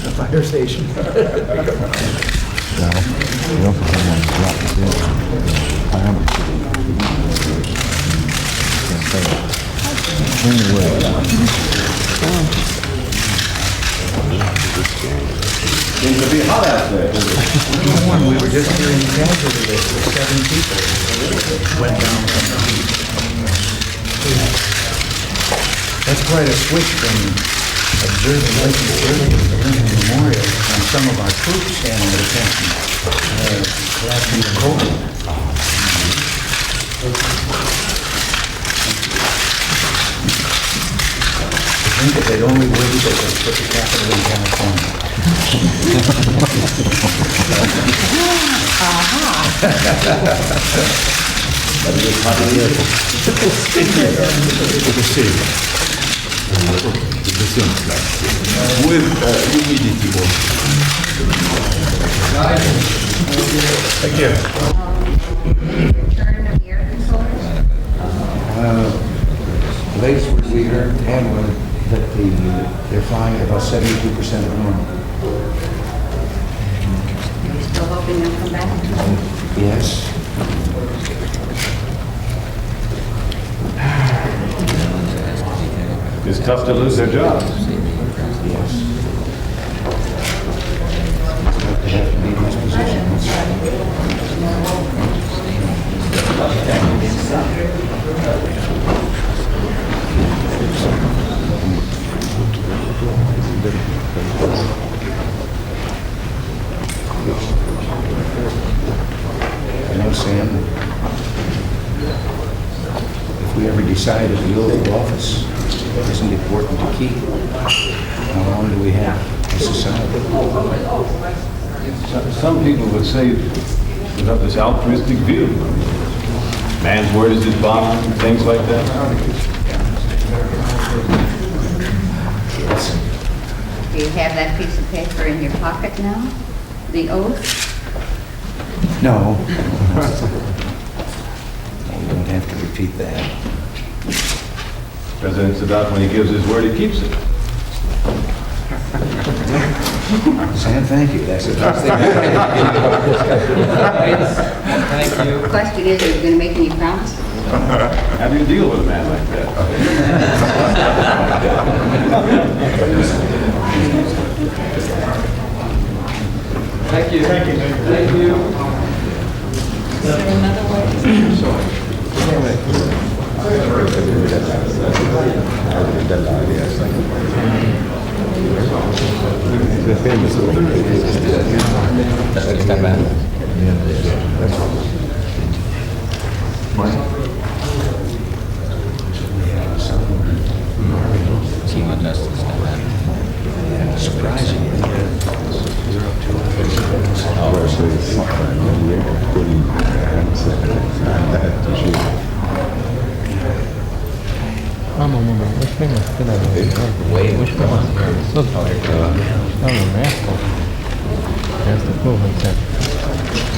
the fire station. Well, we also have one dropped in. Fireman's Anyway. Seems to be hot out there. We were just hearing the casualty list of 7 people went down from the heat. That's quite a switch from observing Lincoln Stadium to Lincoln Memorial on some of our troops standing at attention. Collapsing the COVID. I think if they'd only waited, they could put the capital in California. With humidity. Thank you. Return of the air controllers? Latest we heard handling that they're flying at about 72% of normal. Are you still hoping they'll come back? Yes. It's tough to lose their jobs. Yes. They have to be in these positions. You know, Sam, if we ever decide that the oath of office isn't important to keep, how long do we have as society? Some people would say we have this altruistic view. Man's word is his bond, things like that. Yes. Do you have that piece of paper in your pocket now? The oath? No. You don't have to repeat that. President's about when he gives his word, he keeps it. Sam, thank you. That's the best thing. Thank you. The question is, are you going to make any promises? How do you deal with a man like that? Thank you. Thank you. Thank you. Is there another way? Surprising. Which thing was good? Which one? So sorry. Oh, the rascal. That's the cool one.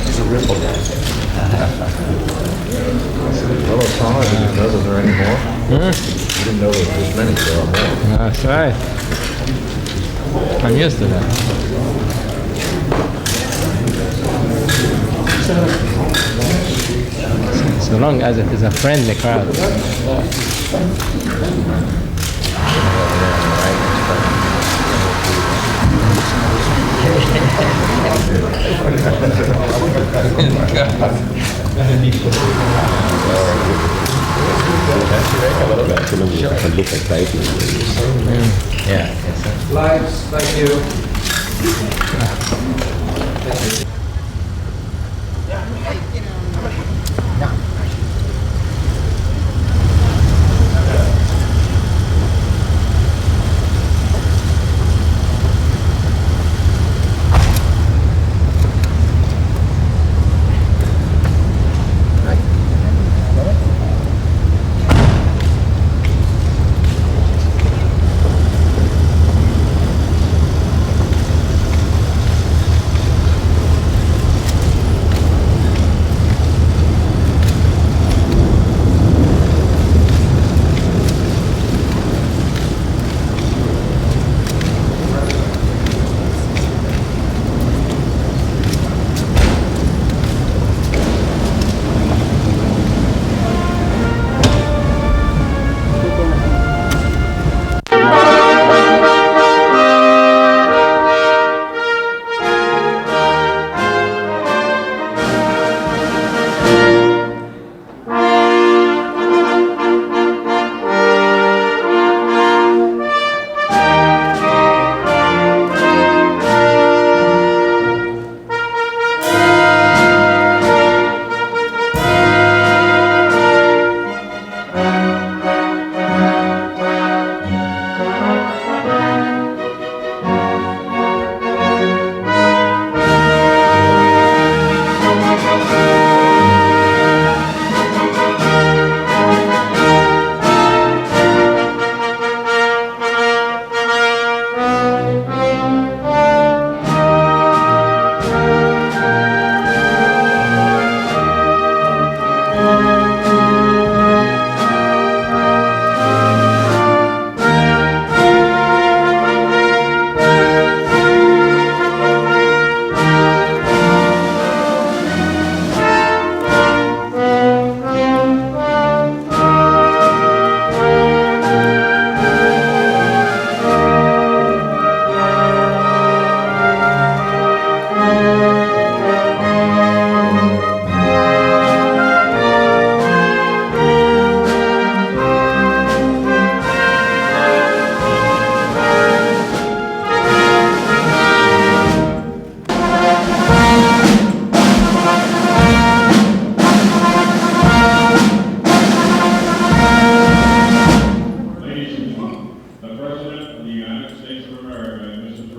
It's a ripple. Hello, Tom, I didn't know there were any more. Hmm? You didn't know there were this many, so I'm more. That's right. I'm used to that. So long as it is a friendly crowd. Yeah. Lights, thank you.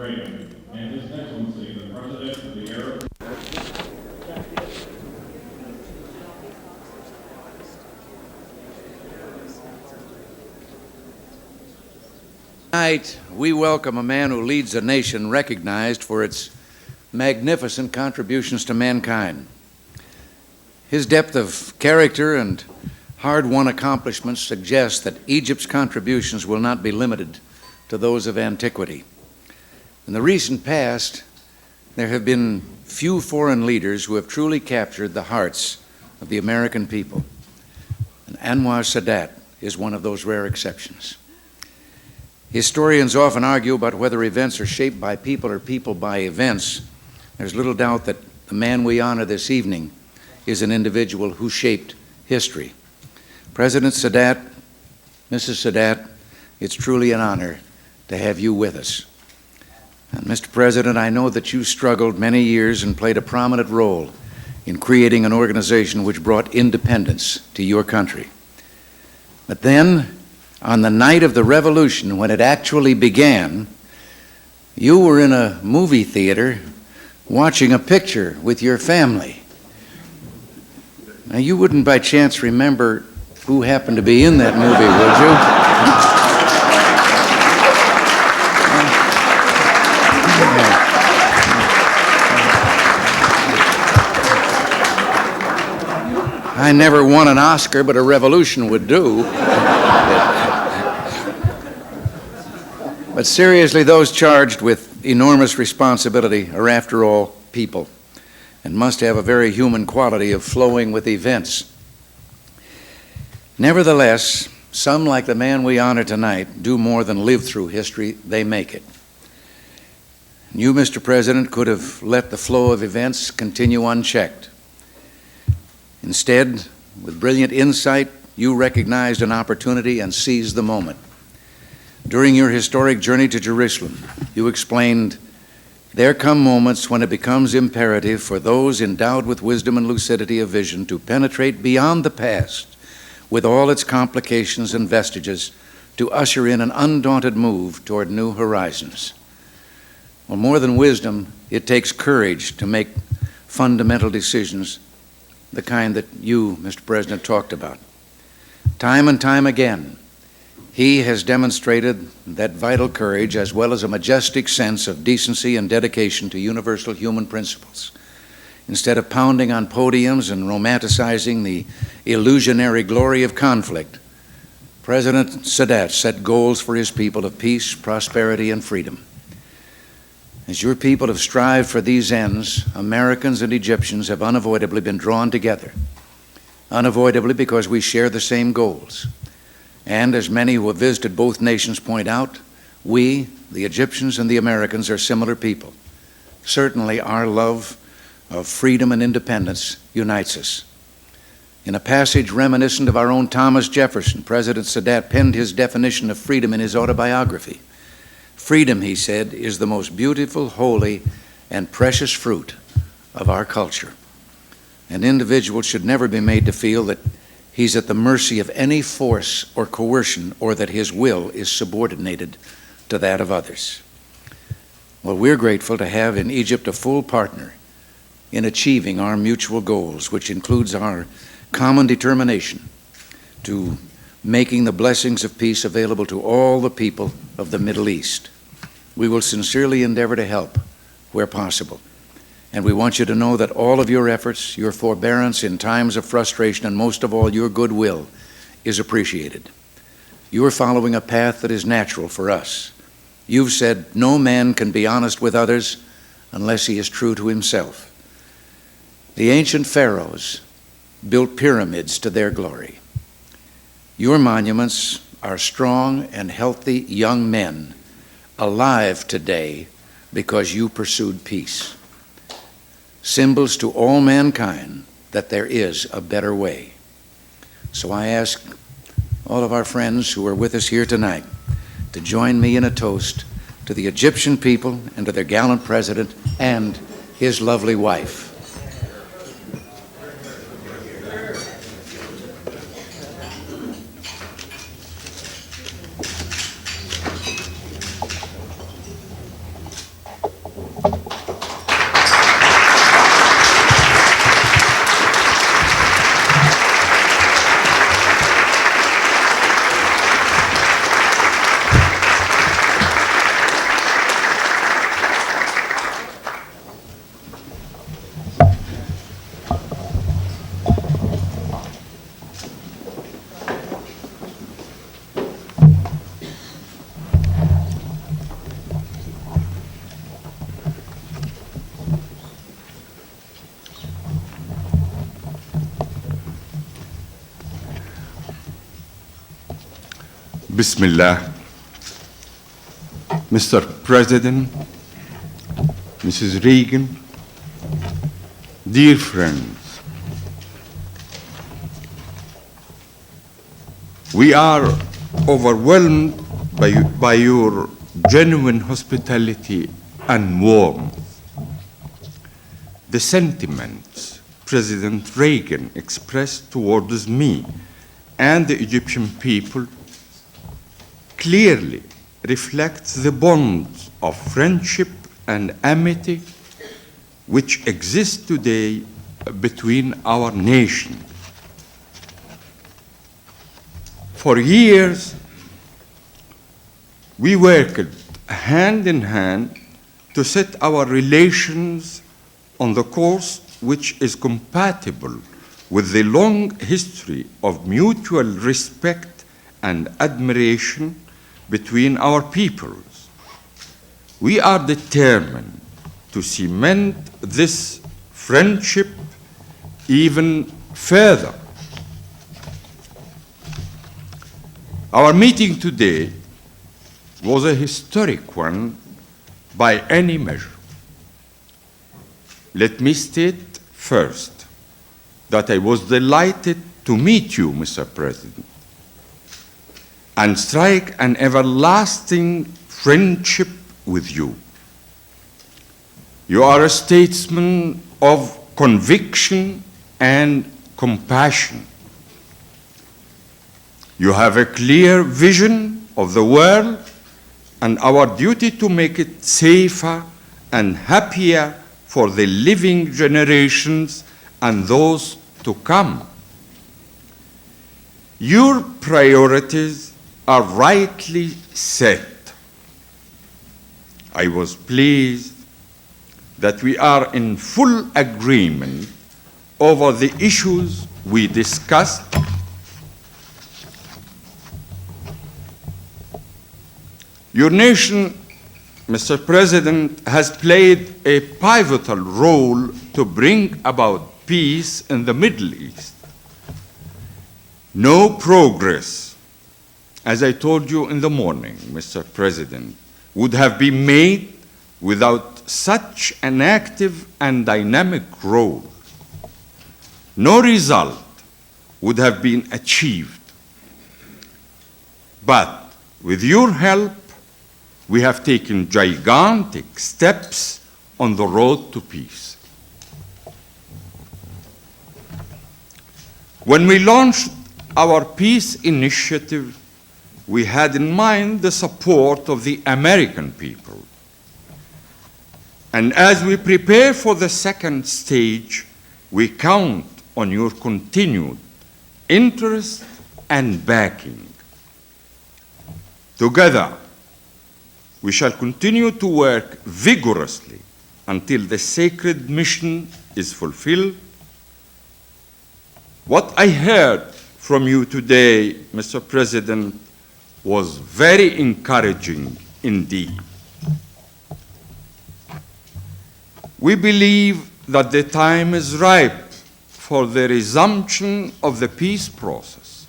Reagan, and His Excellency, the President of the Arab Tonight, we welcome a man who leads a nation recognized for its magnificent contributions to mankind. His depth of character and hard-won accomplishments suggest that Egypt's contributions will not be limited to those of antiquity. In the recent past, there have been few foreign leaders who have truly captured the hearts of the American people, and Anwar Sadat is one of those rare exceptions. Historians often argue about whether events are shaped by people or people by events. There's little doubt that the man we honor this evening is an individual who shaped history. President Sadat, Mrs. Sadat, it's truly an honor to have you with us. And Mr. President, I know that you struggled many years and played a prominent role in creating an organization which brought independence to your country. But then, on the night of the revolution, when it actually began, you were in a movie theater watching a picture with your family. Now, you wouldn't by chance remember who happened to be in that movie, would you? I never won an Oscar, but a revolution would do. But seriously, those charged with enormous responsibility are, after all, people, and must have a very human quality of flowing with events. Nevertheless, some, like the man we honor tonight, do more than live through history, they make it. You, Mr. President, could have let the flow of events continue unchecked. Instead, with brilliant insight, you recognized an opportunity and seized the moment. During your historic journey to Jerusalem, you explained, "There come moments when it becomes imperative for those endowed with wisdom and lucidity of vision to penetrate beyond the past with all its complications and vestiges to usher in an undaunted move toward new horizons." Well, more than wisdom, it takes courage to make fundamental decisions, the kind that you, Mr. President, talked about. Time and time again, he has demonstrated that vital courage as well as a majestic sense of decency and dedication to universal human principles. Instead of pounding on podiums and romanticizing the illusionary glory of conflict, President Sadat set goals for his people of peace, prosperity, and freedom. As your people have strived for these ends, Americans and Egyptians have unavoidably been drawn together. Unavoidably because we share the same goals. And as many who have visited both nations point out, we, the Egyptians and the Americans, are similar people. Certainly our love of freedom and independence unites us. In a passage reminiscent of our own Thomas Jefferson, President Sadat penned his definition of freedom in his autobiography. Freedom, he said, is the most beautiful, holy, and precious fruit of our culture. An individual should never be made to feel that he's at the mercy of any force or coercion, or that his will is subordinated to that of others. Well, we're grateful to have in Egypt a full partner in achieving our mutual goals, which includes our common determination to making the blessings of peace available to all the people of the Middle East. We will sincerely endeavor to help where possible. And we want you to know that all of your efforts, your forbearance in times of frustration, and most of all, your goodwill is appreciated. You are following a path that is natural for us. You've said no man can be honest with others unless he is true to himself. The ancient pharaohs built pyramids to their glory. Your monuments are strong and healthy young men alive today because you pursued peace. Symbols to all mankind that there is a better way. So I ask all of our friends who are with us here tonight to join me in a toast to the Egyptian people and to their gallant president and his lovely wife. Bismillah. Mr. President, Mrs. Reagan, dear friends, we are overwhelmed by your genuine hospitality and warmth. The sentiments President Reagan expressed towards me and the Egyptian people clearly reflects the bonds of friendship and amity which exist today between our nations. For years, we worked hand in hand to set our relations on the course which is compatible with the long history of mutual respect and admiration between our peoples. We are determined to cement this friendship even further. Our meeting today was a historic one by any measure. Let me state first that I was delighted to meet you, Mr. President, and strike an everlasting friendship with you. You are a statesman of conviction and compassion. You have a clear vision of the world and our duty to make it safer and happier for the living generations and those to come. Your priorities are rightly set. I was pleased that we are in full agreement over the issues we discussed. Your nation, Mr. President, has played a pivotal role to bring about peace in the Middle East. No progress, as I told you in the morning, Mr. President, would have been made without such an active and dynamic role. No result would have been achieved. But with your help, we have taken gigantic steps on the road to peace. When we launched our peace initiative, we had in mind the support of the American people. And as we prepare for the second stage, we count on your continued interest and backing. Together, we shall continue to work vigorously until the sacred mission is fulfilled. What I heard from you today, Mr. President, was very encouraging indeed. We believe that the time is ripe for the resumption of the peace process.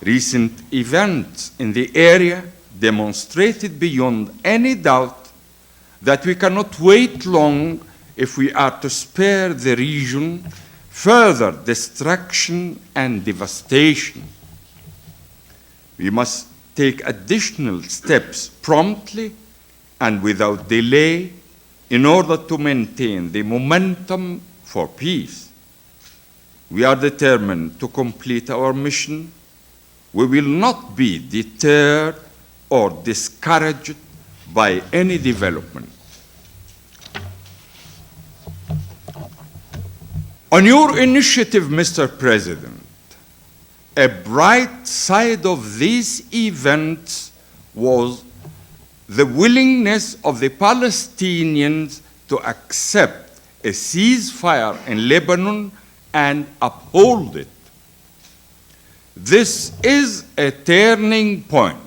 Recent events in the area demonstrated beyond any doubt that we cannot wait long if we are to spare the region further destruction and devastation. We must take additional steps promptly and without delay in order to maintain the momentum for peace. We are determined to complete our mission. We will not be deterred or discouraged by any development. On your initiative, Mr. President, a bright side of these events was the willingness of the Palestinians to accept a ceasefire in Lebanon and uphold it. This is a turning point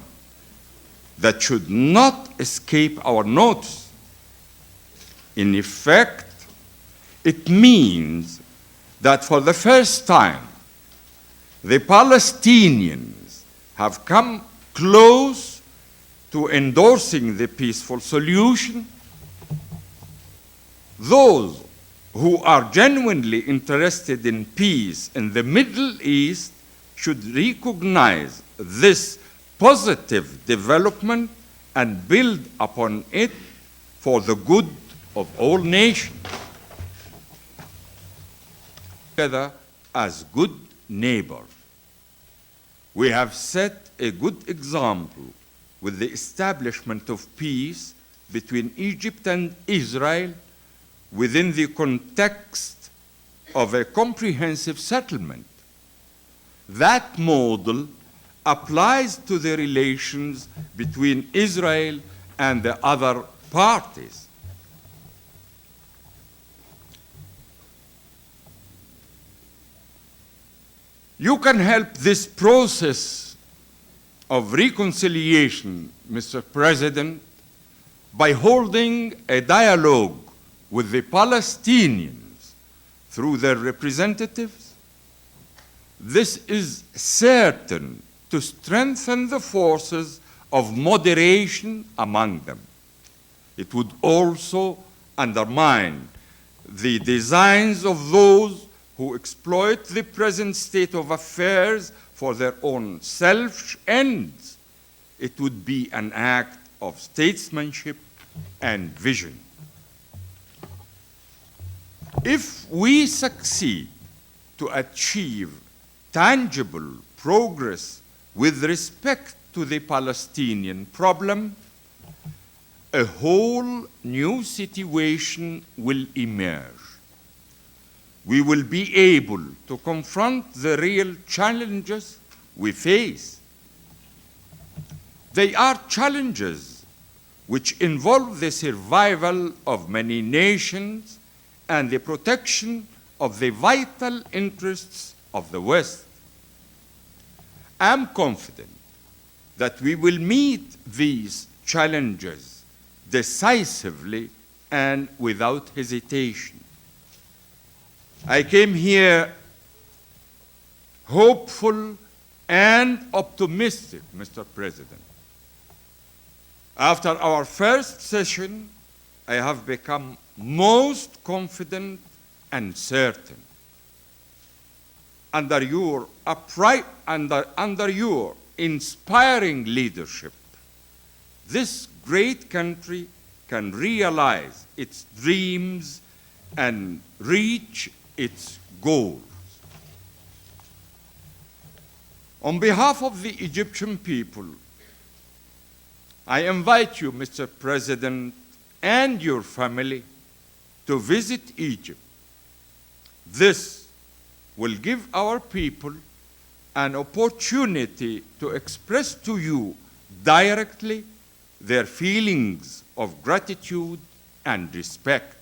that should not escape our notice. In effect, it means that for the first time, the Palestinians have come close to endorsing the peaceful solution. Those who are genuinely interested in peace in the Middle East should recognize this positive development and build upon it for the good of all nations. Together as good neighbors, we have set a good example with the establishment of peace between Egypt and Israel within the context of a comprehensive settlement. That model applies to the relations between Israel and the other parties. You can help this process of reconciliation, Mr. President, by holding a dialogue with the Palestinians through their representatives. This is certain to strengthen the forces of moderation among them. It would also undermine the designs of those who exploit the present state of affairs for their own selfish ends. It would be an act of statesmanship and vision. If we succeed to achieve tangible progress with respect to the Palestinian problem, a whole new situation will emerge. We will be able to confront the real challenges we face. They are challenges which involve the survival of many nations and the protection of the vital interests of the West. I am confident that we will meet these challenges decisively and without hesitation. I came here hopeful and optimistic, Mr. President. After our first session, I have become most confident and certain. Under your inspiring leadership, this great country can realize its dreams and reach its goals. On behalf of the Egyptian people, I invite you, Mr. President, and your family to visit Egypt. This will give our people an opportunity to express to you directly their feelings of gratitude and respect.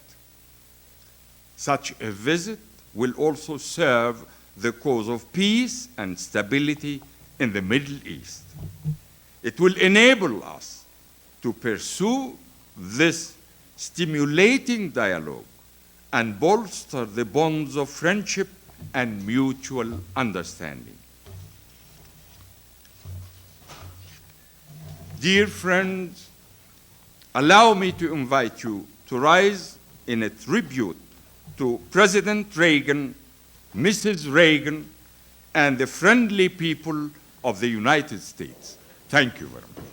Such a visit will also serve the cause of peace and stability in the Middle East. It will enable us to pursue this stimulating dialogue and bolster the bonds of friendship and mutual understanding. Dear friends, allow me to invite you to rise in a tribute to President Reagan, Mrs. Reagan, and the friendly people of the United States. Thank you very much.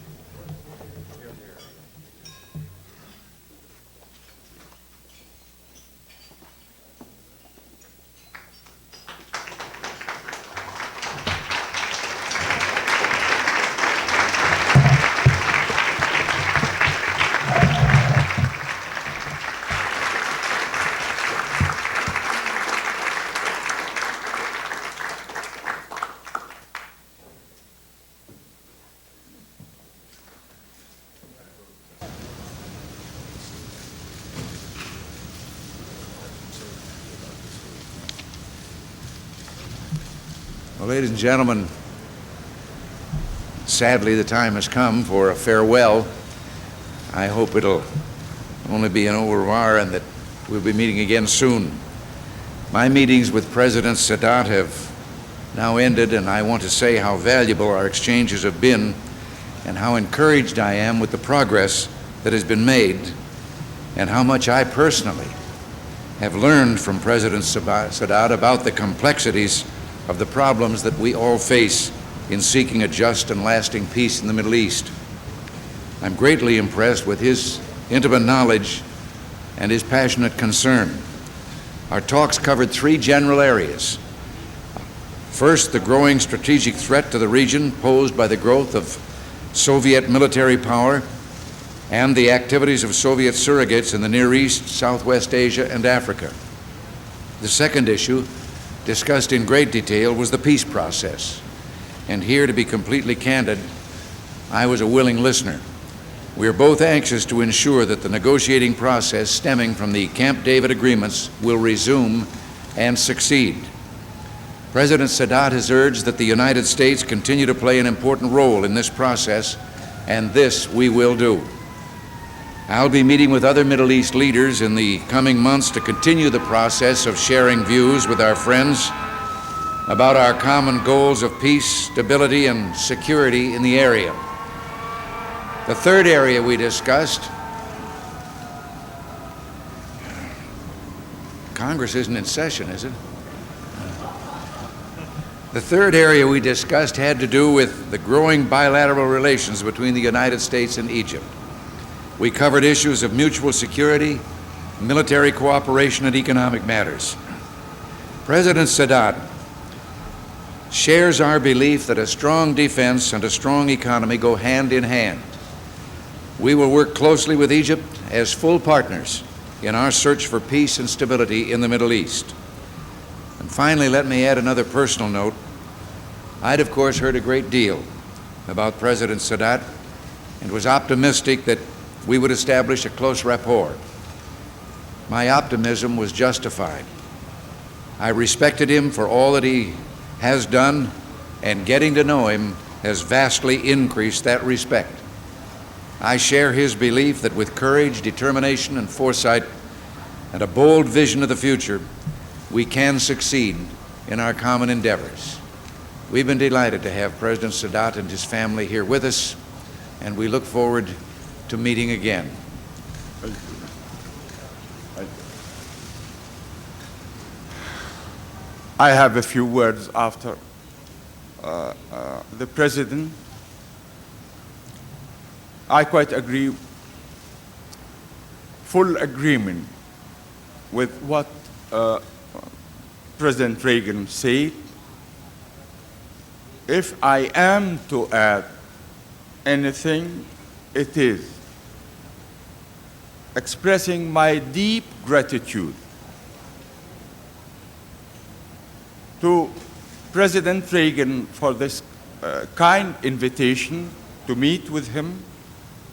Well, ladies and gentlemen, sadly the time has come for a farewell. I hope it'll only be an au revoir and that we'll be meeting again soon. My meetings with President Sadat have now ended, and I want to say how valuable our exchanges have been and how encouraged I am with the progress that has been made and how much I personally have learned from President Sadat about the complexities of the problems that we all face in seeking a just and lasting peace in the Middle East. I'm greatly impressed with his intimate knowledge and his passionate concern. Our talks covered three general areas. First, the growing strategic threat to the region posed by the growth of Soviet military power and the activities of Soviet surrogates in the Near East, Southwest Asia, and Africa. The second issue, discussed in great detail, was the peace process. And here, to be completely candid, I was a willing listener. We are both anxious to ensure that the negotiating process stemming from the Camp David agreements will resume and succeed. President Sadat has urged that the United States continue to play an important role in this process, and this we will do. I'll be meeting with other Middle East leaders in the coming months to continue the process of sharing views with our friends about our common goals of peace, stability, and security in the area. The third area we discussed, Congress isn't in session, is it? The third area we discussed had to do with the growing bilateral relations between the United States and Egypt. We covered issues of mutual security, military cooperation, and economic matters. President Sadat shares our belief that a strong defense and a strong economy go hand in hand. We will work closely with Egypt as full partners in our search for peace and stability in the Middle East. And finally, let me add another personal note. I'd, of course, heard a great deal about President Sadat and was optimistic that we would establish a close rapport. My optimism was justified. I respected him for all that he has done, and getting to know him has vastly increased that respect. I share his belief that with courage, determination, and foresight, and a bold vision of the future, we can succeed in our common endeavors. We've been delighted to have President Sadat and his family here with us, and we look forward to meeting again. I have a few words after the President. I quite agree, full agreement with what President Reagan said. If I am to add anything, it is expressing my deep gratitude to President Reagan for this kind invitation to meet with him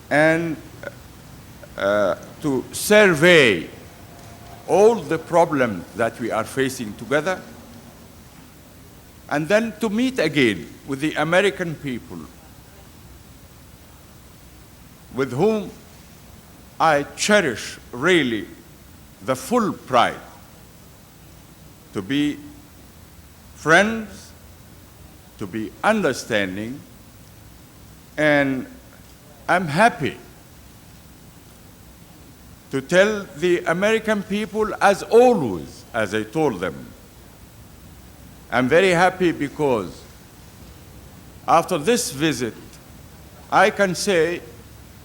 and to survey all the problems that we are facing together, and then to meet again with the American people, with whom I cherish really the full pride to be friends, to be understanding, and I'm happy to tell the American people, as always, as I told them, I'm very happy because after this visit, I can say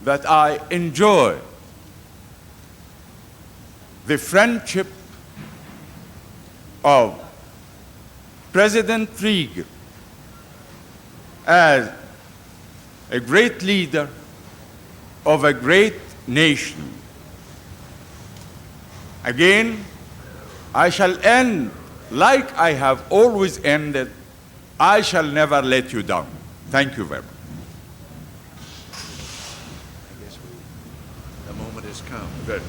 that I enjoy the friendship of President Reagan as a great leader of a great nation. Again, I shall end like I have always ended. I shall never let you down. Thank you very much. I guess the moment has come. Good.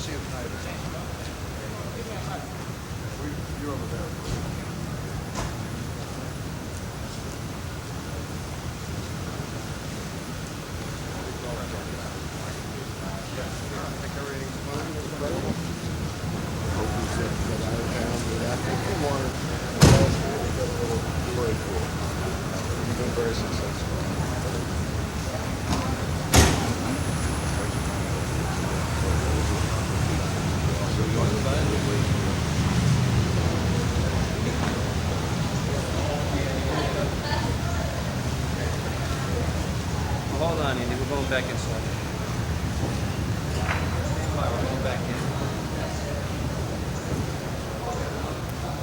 see you tonight. You're over there. Hold on, Andy. We're going back inside.